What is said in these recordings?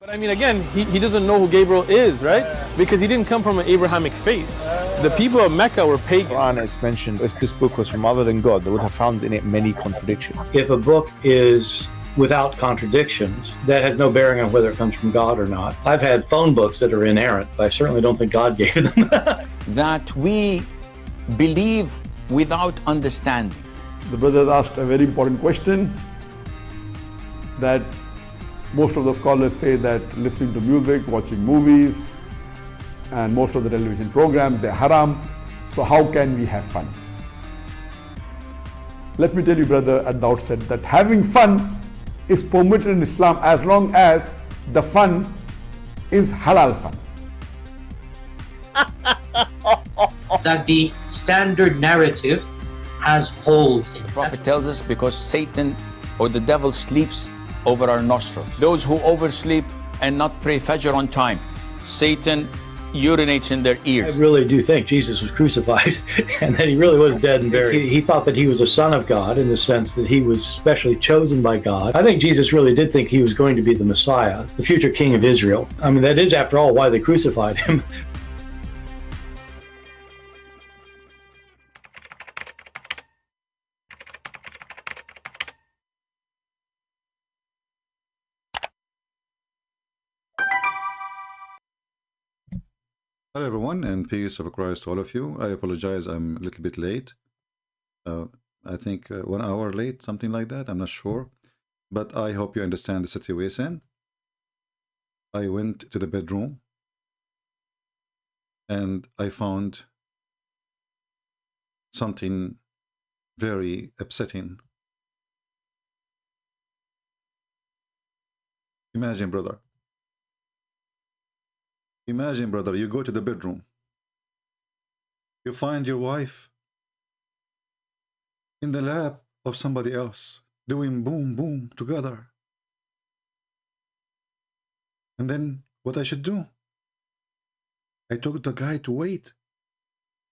But I mean, again, he doesn't know who Gabriel is, right? Because he didn't come from an Abrahamic faith. The people of Mecca were pagan. Quran is mentioned, if this book was from other than God, they would have found in it many contradictions. If a book is without contradictions, that has no bearing on whether it comes from God or not. I've had phone books that are inerrant, but I certainly don't think God gave them. That we believe without understanding. The brother asked a very important question, that most of the scholars say that listening to music, watching movies, and most of the television programs, they're haram. So how can we have fun? Let me tell you, brother, at the outset that having fun is permitted in Islam as long as the fun is halal fun. That the standard narrative has holes in it. The Prophet tells us because Satan or the devil sleeps over our nostrils. Those who oversleep and not pray Fajr on time, Satan urinates in their ears. I really do think Jesus was crucified and that he really was dead and buried. He thought that he was a son of God in the sense that he was specially chosen by God. I think Jesus really did think he was going to be the Messiah, the future king of Israel. I mean, that is, after all, why they crucified him. Hello everyone, and peace of Christ to all of you. I apologize, I'm a little bit late. I think 1 hour late, something like that, I'm not sure. But I hope you understand the situation. I went to the bedroom and I found something very upsetting. Imagine, brother, you go to the bedroom, you find your wife in the lap of somebody else, doing boom, boom together. And then what I should do? I told the guy to wait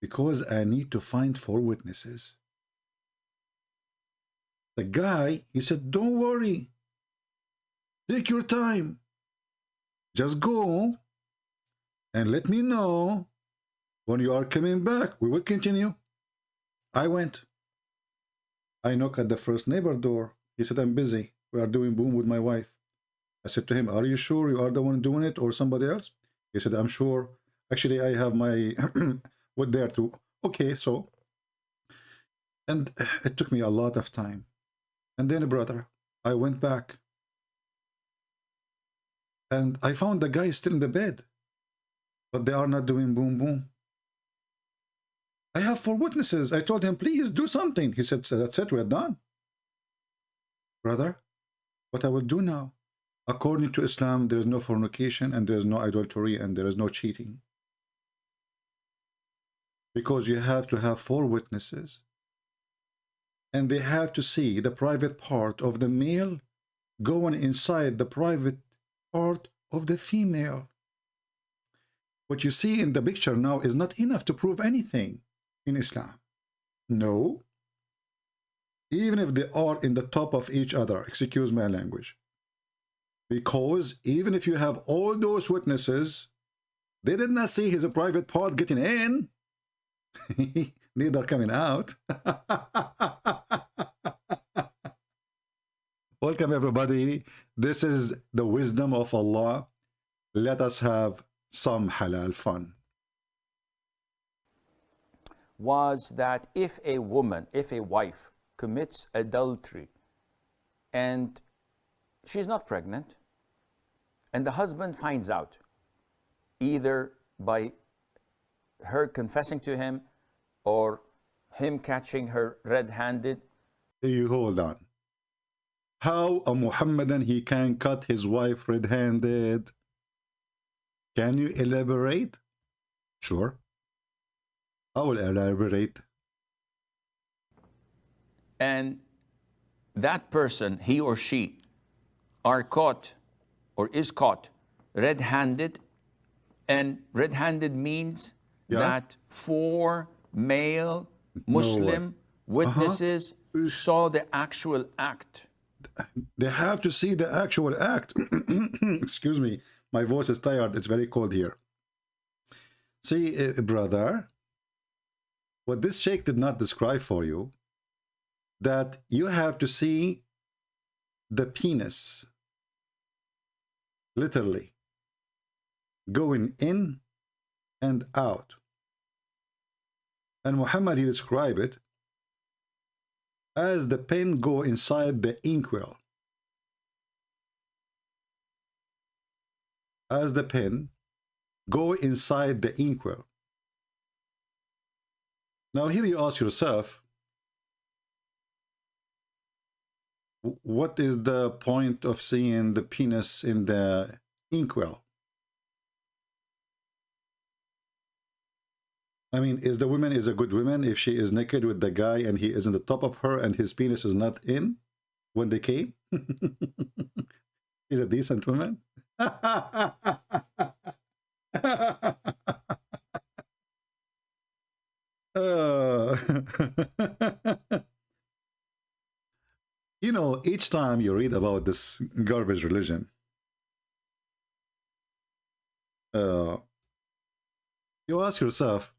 because I need to find 4 witnesses. The guy, he said, don't worry, take your time, just go and let me know when you are coming back. We will continue. I went. I knocked at the first neighbor door. He said, I'm busy. We are doing boom with my wife. I said to him, are you sure you are the one doing it or somebody else? He said, I'm sure. Actually, I have my wood there too. Okay, so. And it took me a lot of time. And then, brother, I went back. And I found the guy still in the bed. But they are not doing boom, boom. I have 4 witnesses. I told him, please do something. He said, that's it, we're done. Brother, what I will do now? According to Islam, there is no fornication and there is no adultery and there is no cheating. Because you have to have 4 witnesses. And they have to see the private part of the male going inside the private part of the female. What you see in the picture now is not enough to prove anything in Islam. No. Even if they are in the top of each other, excuse my language. Because even if you have all those witnesses, they did not see his private part getting in. Neither coming out. Welcome everybody. This is the wisdom of Allah. Let us have some halal fun. Was that if a woman, if a wife commits adultery and she's not pregnant and the husband finds out, either by her confessing to him or him catching her red-handed. You hold on. How a Muhammadan he can cut his wife red-handed? Can you elaborate? Sure. I will elaborate. And that person, he or she, are caught or is caught red-handed. And red-handed means that 4 male Muslim witnesses saw the actual act. They have to see the actual act. Excuse me, my voice is tired. It's very cold here. See, brother, what this sheikh did not describe for you, that you have to see the penis literally going in and out. And Muhammad, he described it as the pen go inside the inkwell. As the pen go inside the inkwell. Now here you ask yourself, what is the point of seeing the penis in the inkwell? I mean, is the woman is a good woman if she is naked with the guy and he is on the top of her and his penis is not in when they came? Is a decent woman? You know, each time you read about this garbage religion, you ask yourself,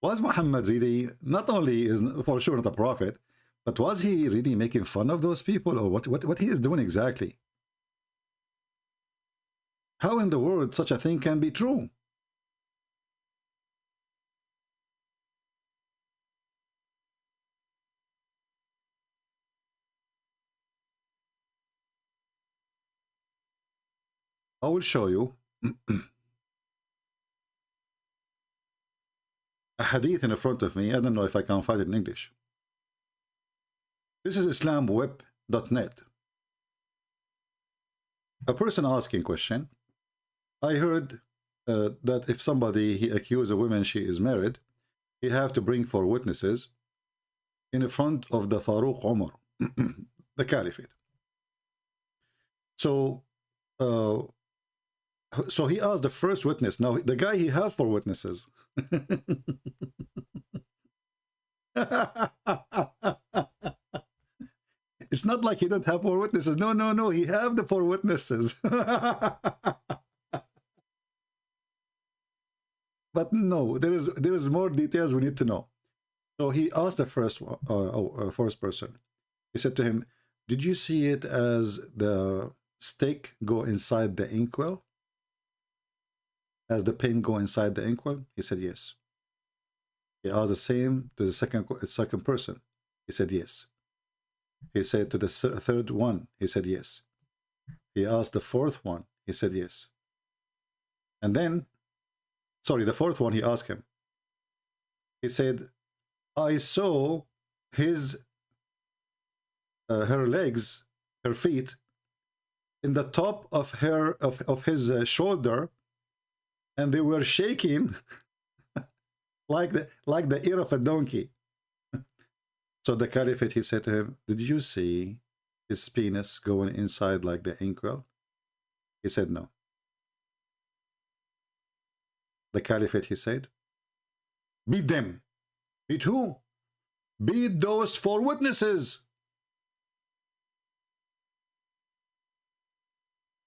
was Muhammad really, not only is for sure not a prophet, but was he really making fun of those people, or what he is doing exactly? How in the world such a thing can be true? I will show you a hadith in front of me. I don't know if I can find it in English. This is islamweb.net. A person asking question. I heard that if somebody he accuse a woman she is married, he have to bring 4 witnesses in front of the Farouk Umar, the caliphate. So he asked the first witness. Now the guy he have 4 witnesses. It's not like he don't have 4 witnesses. No, he have the 4 witnesses. But no, there is more details we need to know. So he asked the first person. He said to him, "Did you see it as the stake go inside the inkwell? As the pin go inside the inkwell?" He said yes. He asked the same to the second person. He said yes. He said to the third one. He said yes. He asked the fourth one. He said yes. And then, sorry, the fourth one, he asked him. He said, "I saw his her legs, her feet, in the top of his shoulder, and they were shaking like the ear of a donkey." So the caliphate, he said to him, "Did you see his penis going inside like the inkwell?" He said no. The caliphate, he said, "Beat them." Beat who? Beat those 4 witnesses.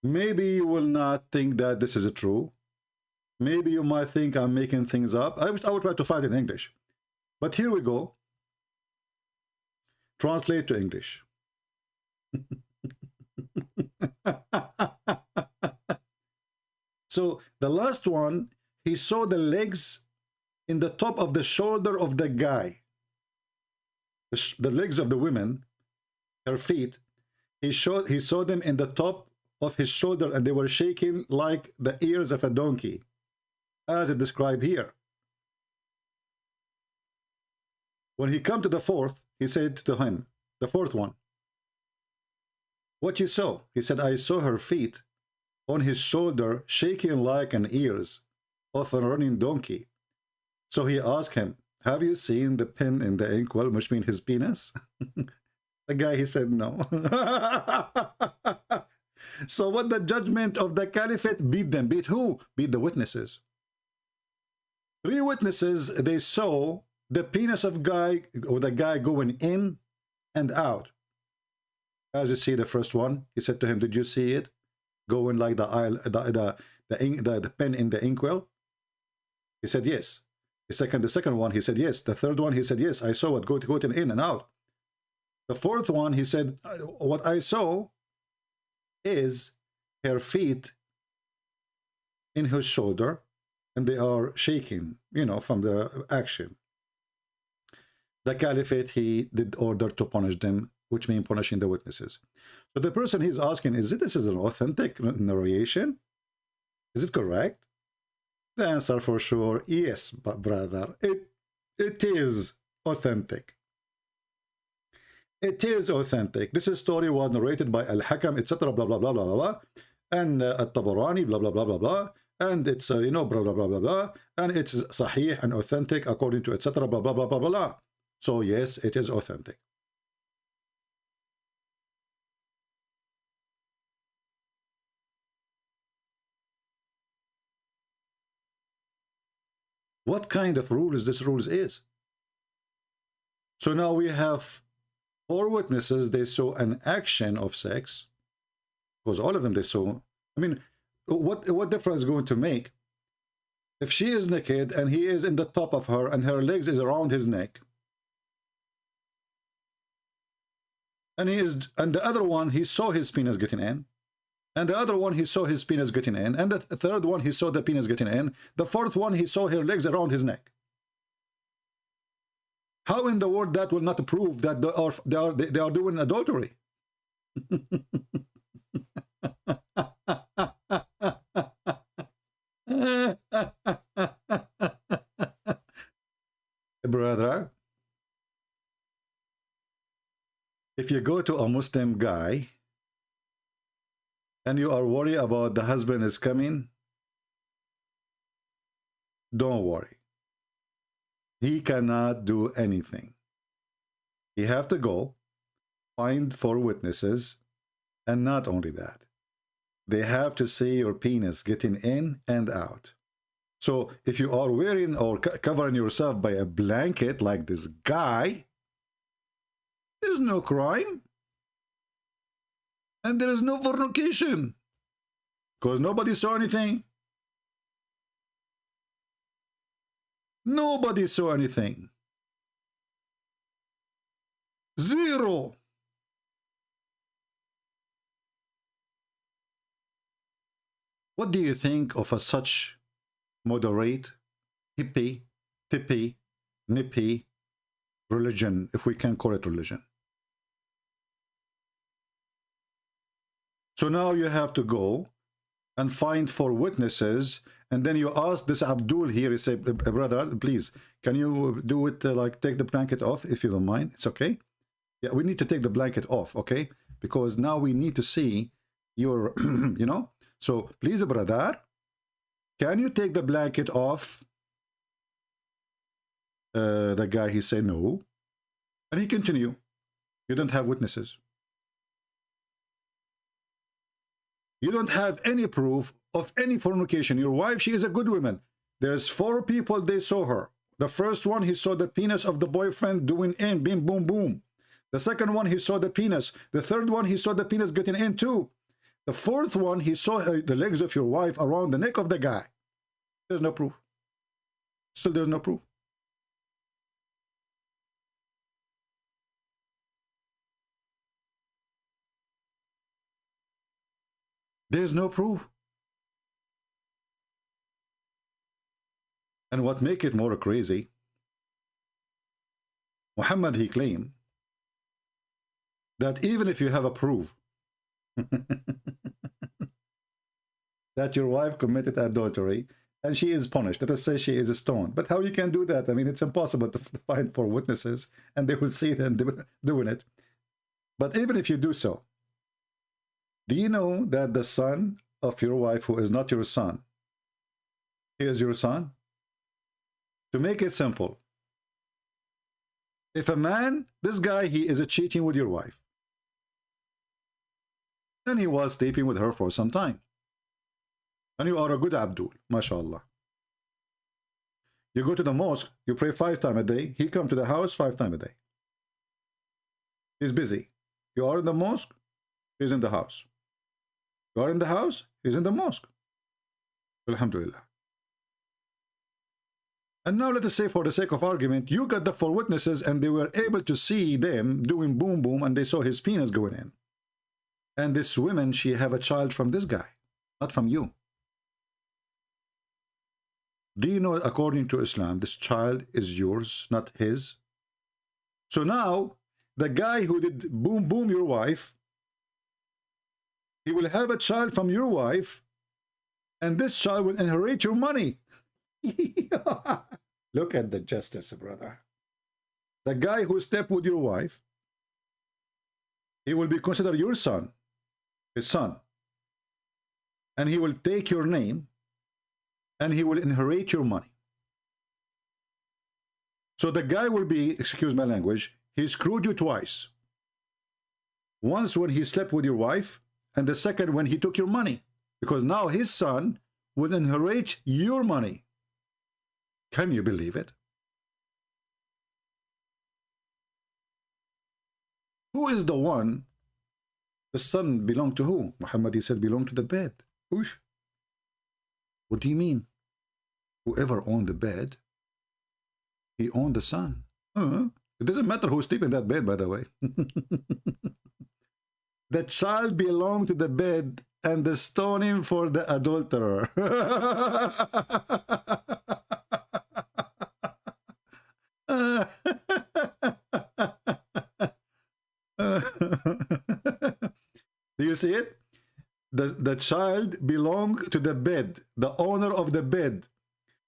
Maybe you will not think that this is true. Maybe you might think I'm making things up. I will try to find it in English. But here we go. Translate to English. So the last one, he saw the legs in the top of the shoulder of the guy. The legs of the woman, her feet, he saw them in the top of his shoulder, and they were shaking like the ears of a donkey, as it described here. When he come to the fourth, he said to him, the fourth one, "What you saw?" He said, "I saw her feet on his shoulder shaking like an ears of a running donkey." So he asked him, "Have you seen the pin in the inkwell," which means his penis? The guy, he said no. So what the judgment of the caliphate? Beat them. Beat who? Beat the witnesses. 3 witnesses, they saw the penis of the guy going in and out. As you see the first one, he said to him, did you see it? Going like the pen in the inkwell? He said, yes. The second one, he said, yes. The third one, he said, yes, I saw it going in and out. The fourth one, he said, what I saw is her feet in his shoulder, and they are shaking, you know, from the action. The caliphate, he did order to punish them, which means punishing the witnesses. So the person he's asking, this is an authentic narration? Is it correct? The answer for sure, yes, but brother, it is authentic. It is authentic. This story was narrated by Al-Hakam, etc., blah, blah, blah, blah, blah, blah, and At-Tabarani, blah, blah, blah, blah, blah, and it's, you know, blah, blah, blah, blah, blah, and it's sahih and authentic according to, etc., blah, blah, blah, blah, blah, blah. So, yes, it is authentic. What kind of rules this rules is? So now we have 4 witnesses, they saw an action of sex, because all of them they saw. I mean, what difference is going to make if she is naked and he is in the top of her and her legs is around his neck, and the other one, he saw his penis getting in, and the other one, he saw his penis getting in, and the third one, he saw the penis getting in, the fourth one, he saw her legs around his neck. How in the world that will not prove that they are doing adultery? Brother, if you go to a Muslim guy and you are worried about the husband is coming, don't worry. He cannot do anything. You have to go find 4 witnesses, and not only that, they have to see your penis getting in and out. So if you are wearing or covering yourself by a blanket like this guy, there's no crime. And there is no fornication, because nobody saw anything. Nobody saw anything. Zero. What do you think of a such moderate, hippie, tippy, nippy religion, if we can call it religion? So now you have to go and find 4 witnesses, and then you ask this Abdul here, you say, brother, please, can you do it, like take the blanket off, if you don't mind? It's okay. Yeah, we need to take the blanket off, okay? Because now we need to see your, you know? So please, brother, can you take the blanket off? The guy, he said no. And he continued. You don't have witnesses. You don't have any proof of any fornication. Your wife, she is a good woman. There's 4 people, they saw her. The first one, he saw the penis of the boyfriend doing in, bim, boom, boom. The second one, he saw the penis. The third one, he saw the penis getting in too. The fourth one, he saw the legs of your wife around the neck of the guy. There's no proof. Still, there's no proof. There's no proof. And what make it more crazy, Muhammad, he claimed that even if you have a proof that your wife committed adultery and she is punished, let us say she is stoned, but how you can do that? I mean, it's impossible to find 4 witnesses and they will see it and doing it. But even if you do so, do you know that the son of your wife, who is not your son, he is your son? To make it simple, if a man, this guy, he is cheating with your wife, and he was sleeping with her for some time, and you are a good Abdul, mashallah. You go to the mosque, you pray 5 times a day, he come to the house 5 times a day. He's busy. You are in the mosque, he's in the house. You are in the house, he's in the mosque. Alhamdulillah. And now let us say, for the sake of argument, you got the 4 witnesses and they were able to see them doing boom boom and they saw his penis going in. And this woman, she have a child from this guy, not from you. Do you know, according to Islam, this child is yours, not his? So now, the guy who did boom boom your wife, he will have a child from your wife, and this child will inherit your money. Look at the justice, brother. The guy who slept with your wife, he will be considered your son, his son. And he will take your name, and he will inherit your money. So the guy will be, excuse my language, he screwed you twice. Once when he slept with your wife, and the second when he took your money. Because now his son will inherit your money. Can you believe it? Who is the one? The son belonged to who? Muhammad, he said, belonged to the bed. Oosh. What do you mean? Whoever owned the bed, he owned the son. It doesn't matter who's sleeping in that bed, by the way. The child belonged to the bed, and the stoning for the adulterer. Do you see it? The child belonged to the bed, the owner of the bed.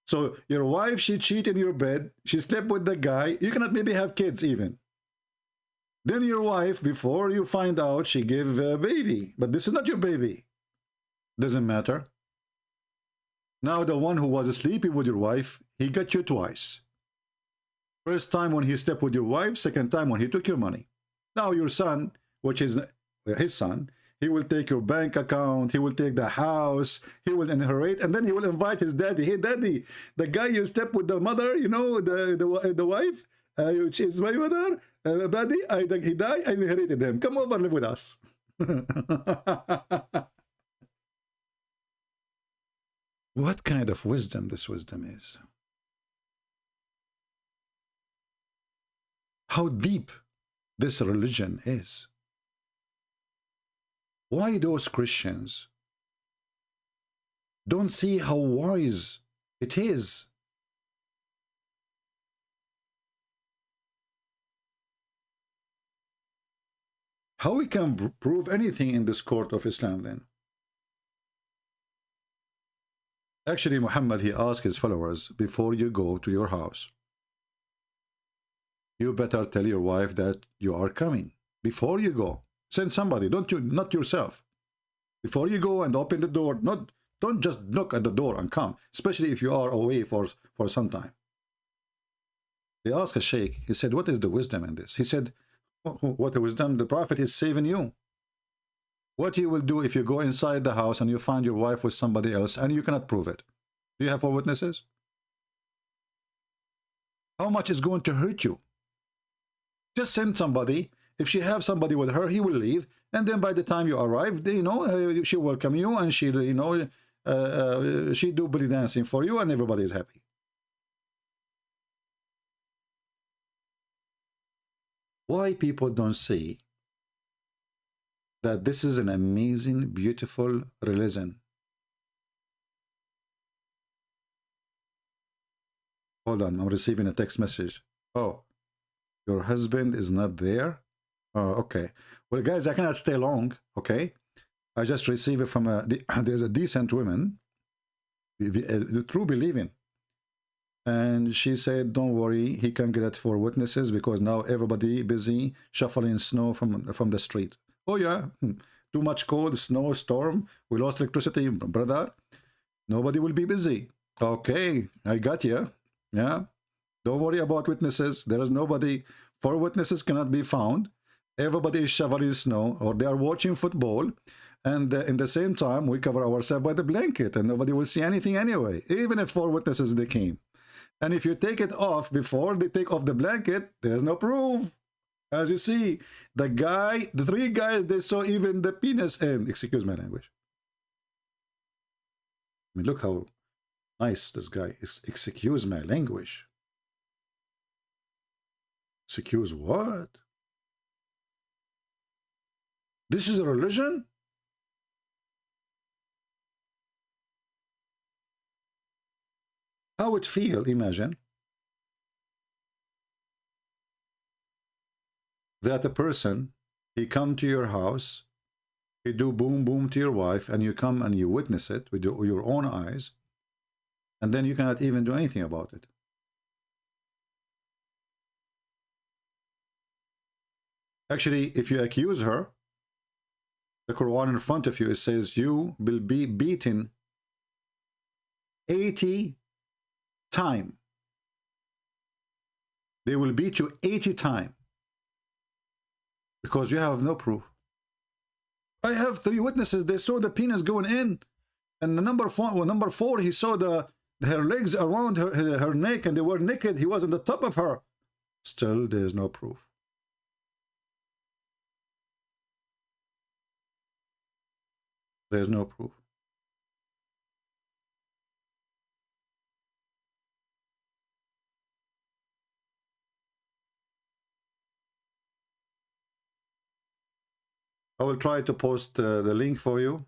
So your wife, she cheated in your bed, she slept with the guy, you cannot maybe have kids even. Then your wife, before you find out, she gave a baby. But this is not your baby. Doesn't matter. Now the one who was sleeping with your wife, he got you twice. First time when he slept with your wife, second time when he took your money. Now your son, which is his son, he will take your bank account, he will take the house, he will inherit, and then he will invite his daddy. Hey, daddy, the guy you slept with the mother, you know, the wife, which is my mother, daddy, he died, I inherited him. Come over, live with us. What kind of wisdom this wisdom is? How deep this religion is. Why those Christians don't see how wise it is? How we can prove anything in this court of Islam then? Actually, Muhammad, he asked his followers, before you go to your house, you better tell your wife that you are coming. Before you go, send somebody, not yourself. Before you go and open the door, don't just knock at the door and come, especially if you are away for some time. They asked a sheikh, he said, what is the wisdom in this? He said, what the wisdom? The Prophet is saving you. What you will do if you go inside the house and you find your wife with somebody else and you cannot prove it? Do you have 4 witnesses? How much is going to hurt you? Just send somebody. If she have somebody with her, he will leave, and then by the time you arrive, you know, she welcome you, and she, you know, she do belly dancing for you, and everybody is happy. Why people don't see that this is an amazing, beautiful religion? Hold on, I'm receiving a text message. Oh, your husband is not there? Oh, okay. Well, guys, I cannot stay long, okay? I just received it from there's a decent woman, the true believing. And she said, don't worry, he can get 4 witnesses because now everybody busy shuffling snow from the street. Oh, yeah, too much cold, snow, storm, we lost electricity, brother. Nobody will be busy. Okay, I got you. Yeah, don't worry about witnesses. There is nobody. 4 witnesses cannot be found. Everybody is shoveling snow, or they are watching football, and in the same time we cover ourselves by the blanket and nobody will see anything anyway, even if 4 witnesses they came. And if you take it off before they take off the blanket, there's no proof. As you see, the three guys, they saw even the penis end. Excuse my language. I mean, look how nice this guy is. Excuse my language. Excuse what? This is a religion? How it feel, imagine, that a person, he come to your house, he do boom boom to your wife, and you come and you witness it with your own eyes, and then you cannot even do anything about it. Actually, if you accuse her, the Quran in front of you, it says you will be beaten 80 times. They will beat you 80 times because you have no proof. I have 3 witnesses. They saw the penis going in, and the number 4, he saw her legs around her neck, and they were naked. He was on the top of her. Still, there is no proof. There's no proof. I will try to post the link for you.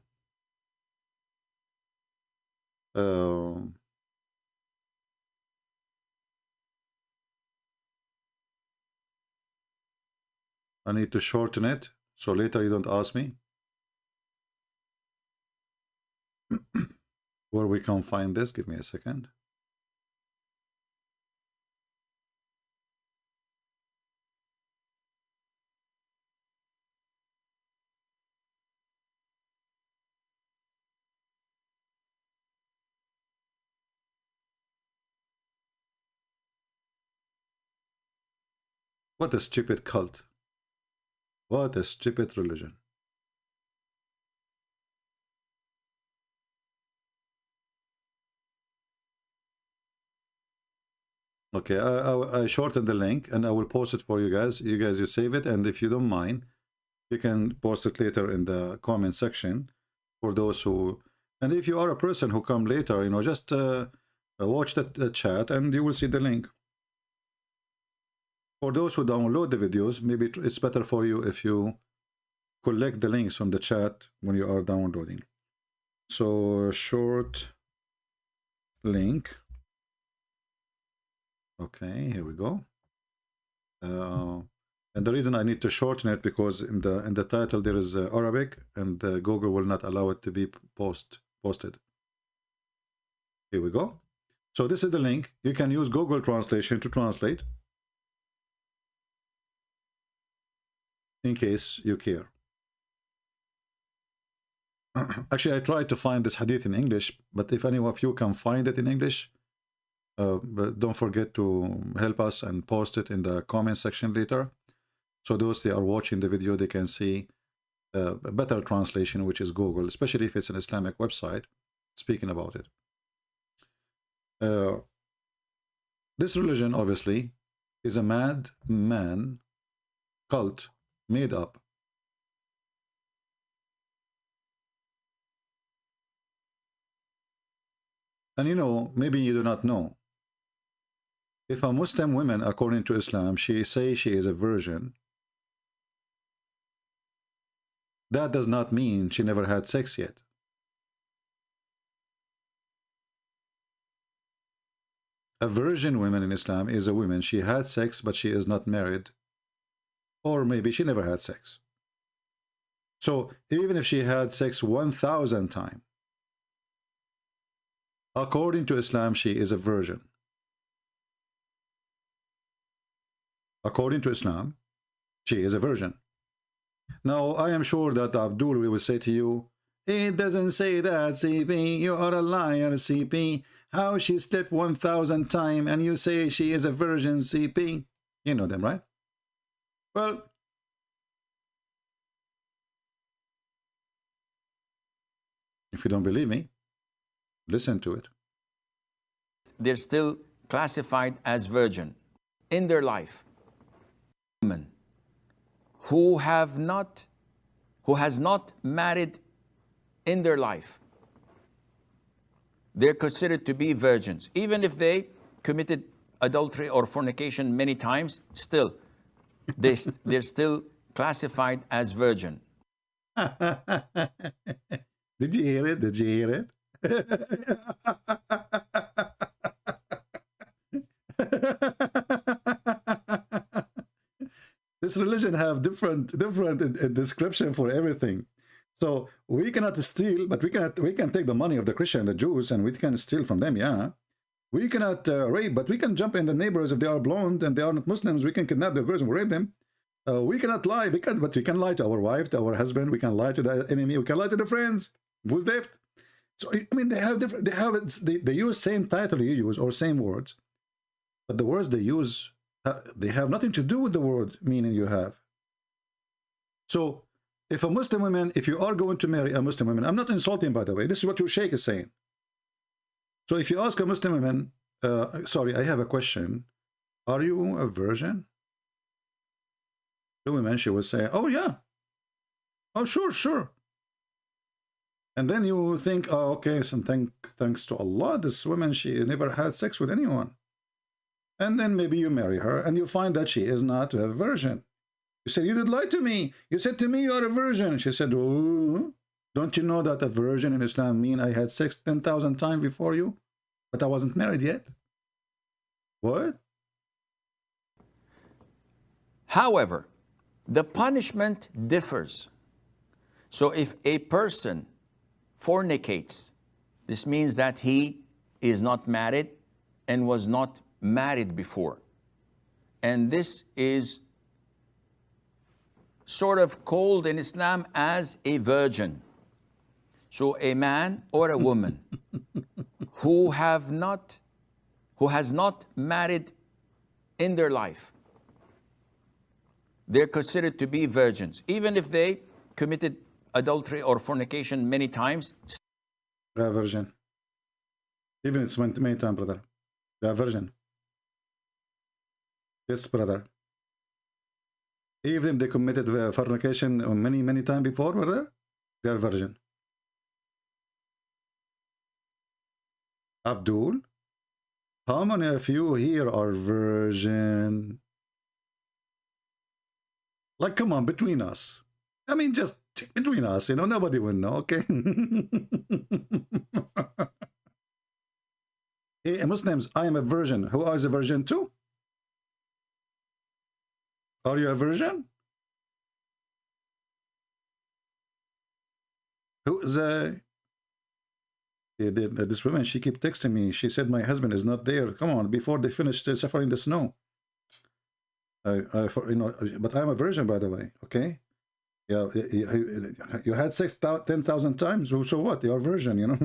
I need to shorten it, so later you don't ask me where we can find this. Give me a second. What a stupid cult. What a stupid religion. Okay, I shortened the link and I will post it for you guys. You save it, and if you don't mind, you can post it later in the comment section for those who, and if you are a person who come later, you know, just watch the chat and you will see the link. For those who download the videos, maybe it's better for you if you collect the links from the chat when you are downloading. So short link. Okay, here we go. And the reason I need to shorten it because in the title there is Arabic, and Google will not allow it to be posted. Here we go. So this is the link. You can use Google Translation to translate, in case you care. Actually, I tried to find this hadith in English, but if any of you can find it in English, but don't forget to help us and post it in the comment section later, so those that are watching the video, they can see a better translation, which is Google, especially if it's an Islamic website speaking about it. This religion obviously is a madman cult made up. And you know, maybe you do not know, if a Muslim woman, according to Islam, she says she is a virgin, that does not mean she never had sex yet. A virgin woman in Islam is a woman, she had sex, but she is not married, or maybe she never had sex. So even if she had sex 1,000 times, according to Islam, she is a virgin. According to Islam, she is a virgin. Now, I am sure that Abdul will say to you, it doesn't say that, CP. You are a liar, CP. How she slept 1,000 times and you say she is a virgin, CP? You know them, right? Well, if you don't believe me, listen to it. They're still classified as virgin in their life. Women who has not married in their life. They're considered to be virgins. Even if they committed adultery or fornication many times, still, they're still classified as virgin. Did you hear it? Did you hear it? This religion have different description for everything. So we cannot steal, but we can take the money of the Christian, the Jews, and we can steal from them. Yeah, we cannot rape, but we can jump in the neighbors if they are blonde and they are not Muslims. We can kidnap their girls and rape them. We cannot lie, but we can lie to our wife, to our husband. We can lie to the enemy. We can lie to the friends. Who's left? So I mean, they have different. They use same title you use or same words, but the words they use they have nothing to do with the word meaning you have. So if a Muslim woman, if you are going to marry a Muslim woman, I'm not insulting, by the way. This is what your sheikh is saying. So if you ask a Muslim woman, sorry, I have a question. Are you a virgin? The woman, she will say, oh yeah. Oh, sure, sure. And then you think, oh, okay, so thanks to Allah, this woman, she never had sex with anyone. And then maybe you marry her and you find that she is not a virgin. You say, you did lie to me. You said to me you are a virgin. She said, oh, don't you know that a virgin in Islam mean I had sex 10,000 times before you, but I wasn't married yet? What? However, the punishment differs. So if a person fornicates, this means that he is not married and was not married before. And this is sort of called in Islam as a virgin. So a man or a woman who has not married in their life, they're considered to be virgins, even if they committed adultery or fornication many times. They are virgin. Even it's many times, brother. They are virgin. Yes, brother. Even if they committed fornication many times before, brother, they are virgin. Abdul, how many of you here are virgin? Like, come on, between us. I mean, just between us, you know, nobody will know, okay? Hey, Muslims, I am a virgin. Who is a virgin too? Are you a virgin? Who is a... This woman, she kept texting me. She said, my husband is not there. Come on, before they finished suffering the snow. You know, but I'm a virgin, by the way, okay? Yeah, you had sex 10,000 times. So what? You're a virgin, you know?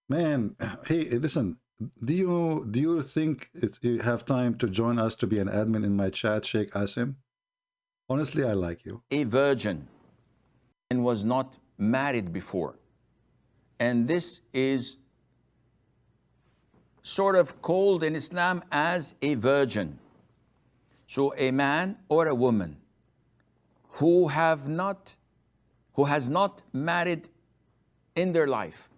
Man, hey, listen. Do you think you have time to join us to be an admin in my chat, Sheikh Asim? Honestly, I like you. A virgin and was not married before. And this is sort of called in Islam as a virgin. So a man or a woman who has not married in their life,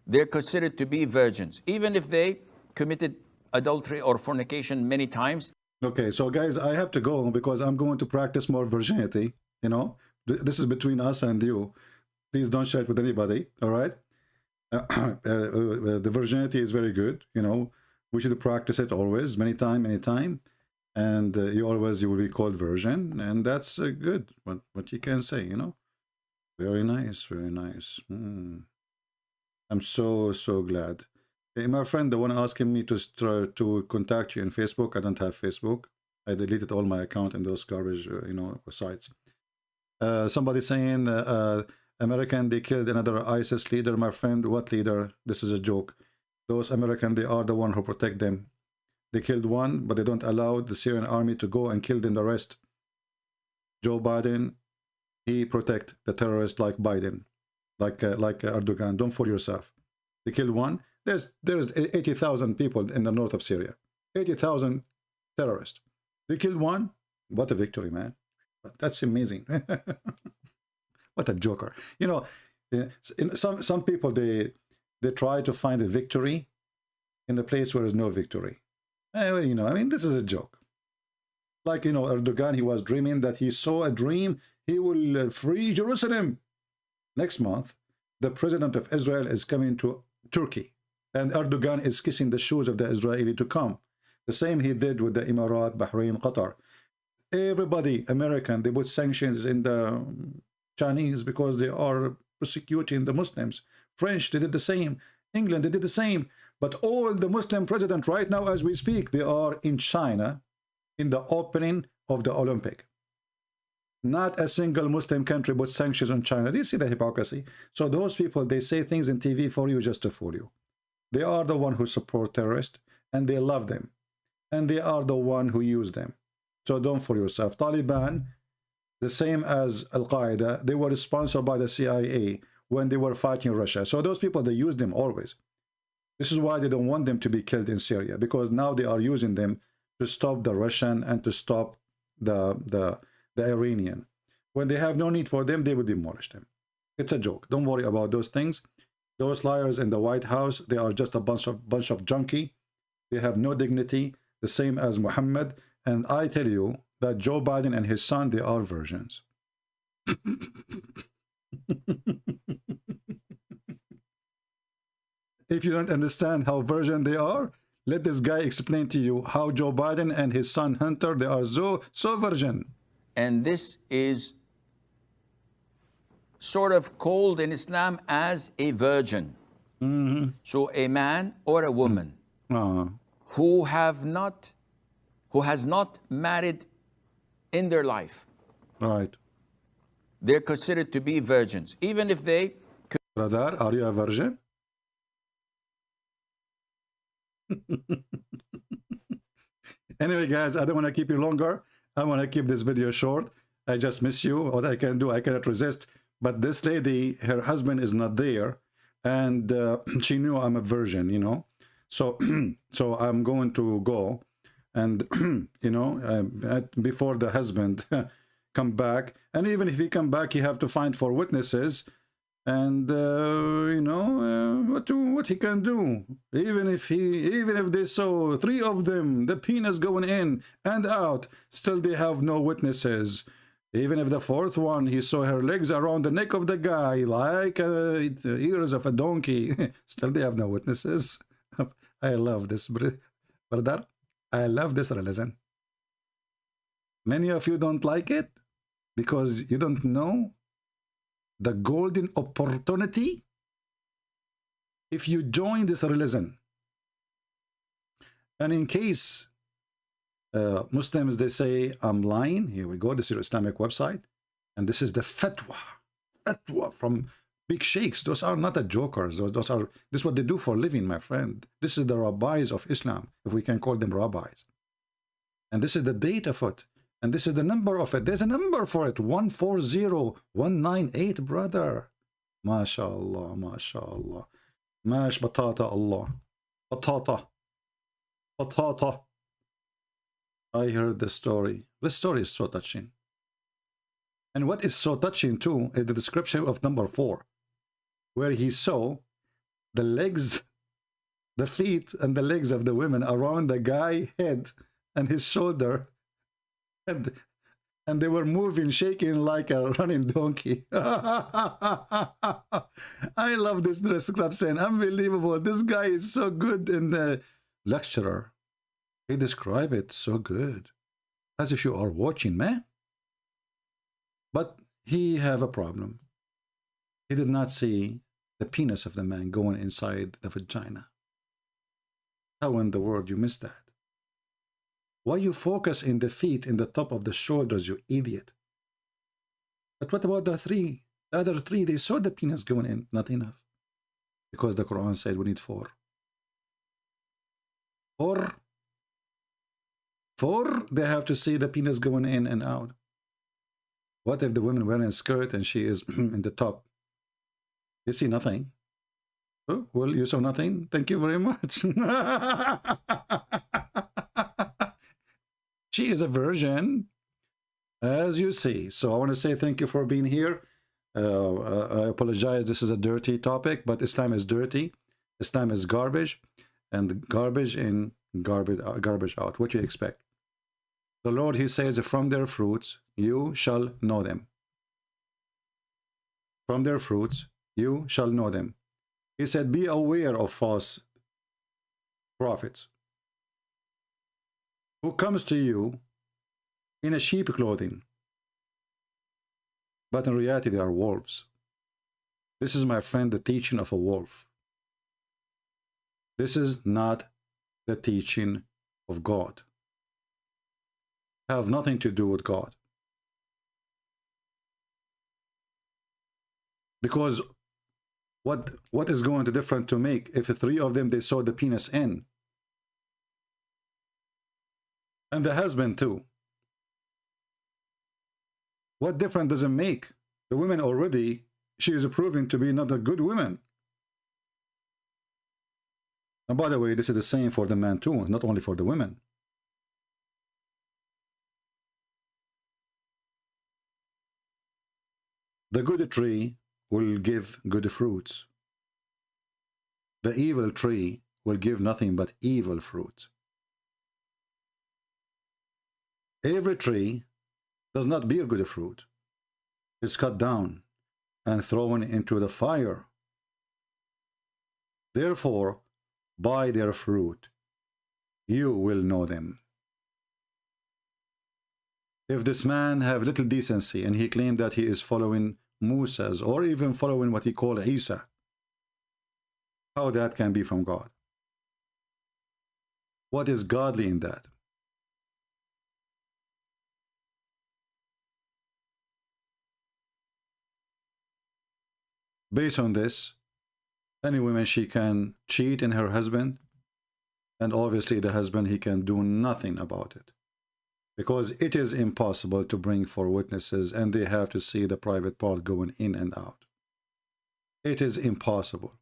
they're considered to be virgins, even if they committed adultery or fornication many times. Okay, so guys, I have to go because I'm going to practice more virginity. You know, this is between us and you. Please don't share it with anybody, all right? The virginity is very good, you know. We should practice it always, many time. And you will be called virgin, and that's good. What you can say, you know. Very nice, very nice. I'm so glad. Hey, my friend, the one asking me to try to contact you in Facebook, I don't have Facebook. I deleted all my account in those garbage, you know, sites. Somebody saying, American, they killed another ISIS leader. My friend, what leader? This is a joke. Those American, they are the one who protect them. They killed one, but they don't allow the Syrian army to go and kill them the rest. Joe Biden, he protect the terrorists like Biden, like Erdogan. Don't fool yourself. They killed one, There's 80,000 people in the north of Syria. 80,000 terrorists. They killed one. What a victory, man. That's amazing. What a joker. You know, some people, they try to find a victory in the place where there's no victory. You know, I mean, this is a joke. Like, you know, Erdogan, he was dreaming that he saw a dream. He will free Jerusalem. Next month, the president of Israel is coming to Turkey. And Erdogan is kissing the shoes of the Israeli to come. The same he did with the Emirat, Bahrain, Qatar. Everybody, American, they put sanctions in the Chinese because they are persecuting the Muslims. French, they did the same. England, they did the same. But all the Muslim presidents right now, as we speak, they are in China in the opening of the Olympic. Not a single Muslim country put sanctions on China. Do you see the hypocrisy? So those people, they say things in TV for you just to fool you. They are the one who support terrorists, and they love them. And they are the one who use them. So don't fool yourself. Taliban, the same as Al-Qaeda, they were sponsored by the CIA when they were fighting Russia. So those people, they use them always. This is why they don't want them to be killed in Syria, because now they are using them to stop the Russian and to stop the Iranian. When they have no need for them, they will demolish them. It's a joke. Don't worry about those things. Those liars in the White House, they are just a bunch of junkie. They have no dignity, the same as Muhammad. And I tell you that Joe Biden and his son, they are virgins. If you don't understand how virgin they are, let this guy explain to you how Joe Biden and his son Hunter, they are so virgin. And this is sort of called in Islam as a virgin. So a man or a woman who has not married in their life. Right. They're considered to be virgins, even if they... Brother, are you a virgin? Anyway, guys, I don't want to keep you longer. I want to keep this video short. I just miss you. What I can do, I cannot resist. But this lady, her husband is not there, and she knew I'm a virgin, you know. So, so I'm going to go, and you know, before the husband come back, and even if he come back, he have to find 4 witnesses, and you know what he can do. Even if they saw 3 of them, the penis going in and out, still they have no witnesses. Even if the 4th one, he saw her legs around the neck of the guy like ears of a donkey, still they have no witnesses. I love this, brother. I love this religion. Many of you don't like it because you don't know the golden opportunity if you join this religion. And in case Muslims, they say I'm lying, here we go, this is your Islamic website, and this is the fatwa from big sheikhs. Those are not the jokers. This is what they do for a living, my friend. This is the rabbis of Islam, if we can call them rabbis. And this is the date of it. And this is the number of it. There's a number for it. 140198, brother. MashaAllah, MashaAllah. Mash batata Allah. Batata. Batata. I heard the story. This story is so touching. And what is so touching too is the description of number 4, where he saw the legs, the feet and the legs of the women around the guy's head and his shoulder. And they were moving, shaking like a running donkey. I love this description. Unbelievable. This guy is so good in the lecturer. He described it so good. As if you are watching, man. But he have a problem. He did not see the penis of the man going inside the vagina. How in the world you missed that? Why you focus in the feet, in the top of the shoulders, you idiot? But what about the 3? The other 3, they saw the penis going in. Not enough. Because the Quran said we need 4. 4? 4, they have to see the penis going in and out. What if the woman wearing a skirt and she is in the top? You see nothing. Oh, well, you saw nothing. Thank you very much. She is a virgin, as you see. So I want to say thank you for being here. I apologize. This is a dirty topic, but Islam is dirty. Islam is garbage, and garbage in, garbage out. What do you expect? The Lord, He says, from their fruits you shall know them. From their fruits you shall know them. He said, be aware of false prophets who comes to you in a sheep clothing, but in reality they are wolves. This is, my friend, the teaching of a wolf. This is not the teaching of God. Have nothing to do with God. Because what is going to different to make if the three of them they saw the penis in? And the husband too. What difference does it make? The woman already, she is proving to be not a good woman. And by the way, this is the same for the man too, not only for the women. The good tree will give good fruits. The evil tree will give nothing but evil fruit. Every tree does not bear good fruit. It's cut down and thrown into the fire. Therefore, by their fruit, you will know them. If this man have little decency and he claimed that he is following Moses or even following what he called Isa, how that can be from God? What is godly in that? Based on this, any woman, she can cheat in her husband, and obviously the husband, he can do nothing about it, because it is impossible to bring for witnesses and they have to see the private part going in and out. It is impossible.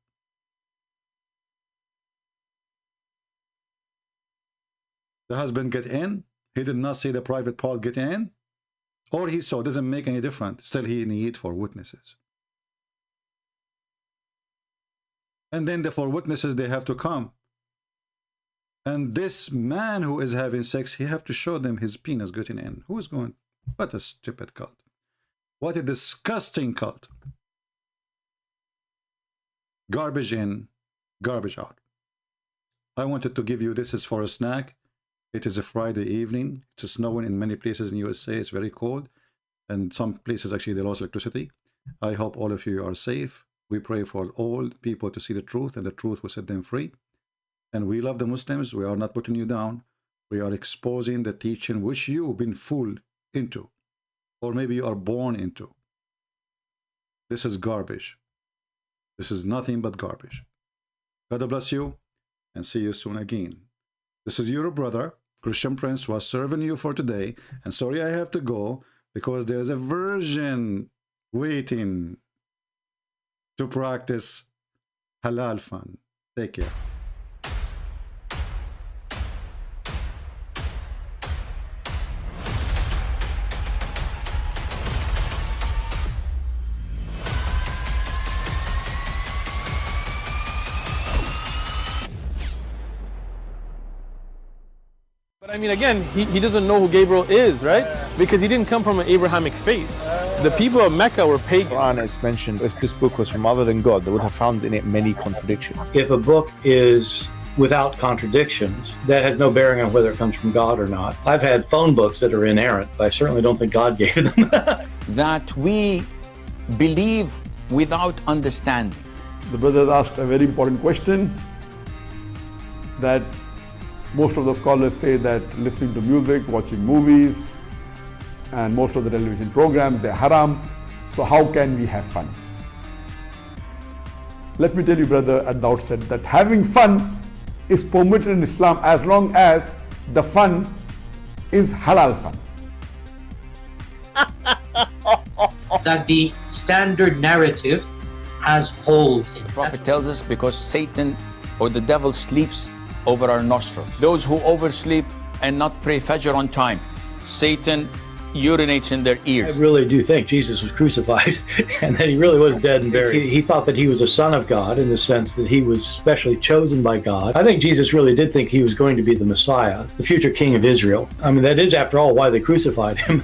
The husband get in, he did not see the private part get in, or he saw, doesn't make any difference, still he need for witnesses. And then the four witnesses, they have to come. And this man who is having sex, he have to show them his penis getting in. Who is going? What a stupid cult. What a disgusting cult. Garbage in, garbage out. I wanted to give you, this is for a snack. It is a Friday evening. It's snowing in many places in USA. It's very cold. And some places actually they lost electricity. I hope all of you are safe. We pray for all people to see the truth, and the truth will set them free. And we love the Muslims. We are not putting you down. We are exposing the teaching which you've been fooled into, or maybe you are born into. This is garbage. This is nothing but garbage. God bless you, and see you soon again. This is your brother, Christian Prince, who was serving you for today. And sorry I have to go, because there's a virgin waiting to practice halal fun. Take care. But I mean, again, he doesn't know who Gabriel is, right? Because he didn't come from an Abrahamic faith. The people of Mecca were pagan. Quran is mentioned, if this book was from other than God, they would have found in it many contradictions. If a book is without contradictions, that has no bearing on whether it comes from God or not. I've had phone books that are inerrant, but I certainly don't think God gave them. That we believe without understanding. The brother asked a very important question, that most of the scholars say that listening to music, watching movies, and most of the television programs, they're haram. So how can we have fun? Let me tell you, brother, at the outset, that having fun is permitted in Islam as long as the fun is halal fun. That the standard narrative has holes in it. The prophet tells us because Satan or the devil sleeps over our nostrils. Those who oversleep and not pray Fajr on time, Satan urinates in their ears. I really do think Jesus was crucified and that he really was dead and buried. He thought that he was a son of God in the sense that he was specially chosen by God. I think Jesus really did think he was going to be the Messiah, the future king of Israel. I mean, that is, after all, why they crucified him.